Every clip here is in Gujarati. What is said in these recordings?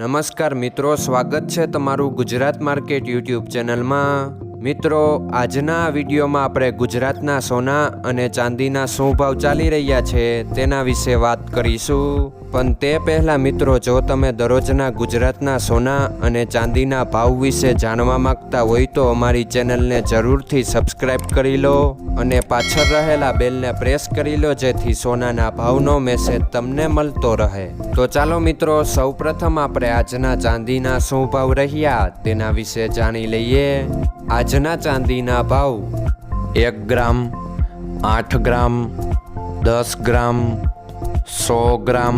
નમસ્કાર મિત્રો, સ્વાગત છે તમારું ગુજરાત માર્કેટ યુટ્યુબ ચેનલમાં। મિત્રો, આજના વિડીયોમાં આપણે ગુજરાતના સોના અને ચાંદીના શું ભાવ ચાલી રહ્યા છે તેના વિશે વાત કરીશું। પણ તે પહેલાં મિત્રો, જો તમે દરરોજના ગુજરાતના સોના અને ચાંદીના ભાવ વિશે જાણવા માંગતા હોય તો અમારી ચેનલને જરૂરથી સબસ્ક્રાઈબ કરી લો અને પાછળ રહેલા બેલને પ્રેસ કરી લો, જેથી સોનાના ભાવનો મેસેજ તમને મળતો રહે। તો ચાલો મિત્રો, સૌપ્રથમ આપણે આજના ચાંદીના શું ભાવ રહ્યા તેના વિશે જાણી લઈએ। આજના ચાંદીના ભાવ 1 ગ્રામ, 8 ગ્રામ, 10 ગ્રામ, 100 ગ્રામ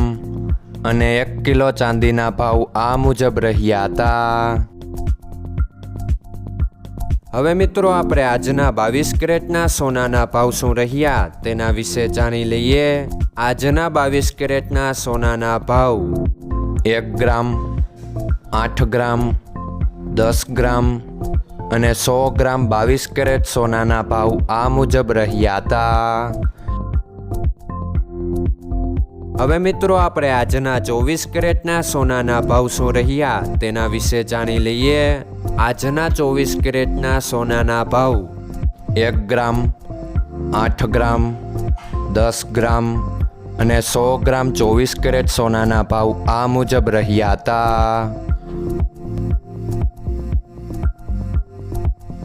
અને 1 કિલો ચાંદીના ભાવ આ મુજબ રહ્યા હતા। હવે મિત્રો, આપણે આજના 22 કેરેટના સોનાના ભાવ શું રહ્યા તેના વિશે જાણી લઈએ। આજના 22 કેરેટના સોનાના ભાવ 1 ગ્રામ, 8 ગ્રામ, 10 ગ્રામ અને 100 ગ્રામ 22 કેરેટ સોનાના ભાવ આ મુજબ રહ્યા હતા। હવે મિત્રો, આપણે આજના 24 કેરેટના સોનાના ભાવ શું રહ્યા તેના વિશે જાણી લઈએ। આજના 24 કેરેટના સોનાના ભાવ 1 ગ્રામ, 8 ગ્રામ, 10 ગ્રામ અને 100 ગ્રામ 24 કેરેટ સોનાના ભાવ આ મુજબ રહ્યા હતા।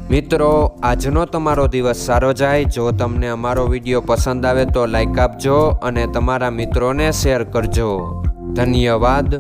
મિત્રો, આજનો તમારો દિવસ સારો જાય। જો તમને અમારો વિડીયો પસંદ આવે તો લાઈક આપજો અને તમારા મિત્રોને શેર કરજો। ધન્યવાદ।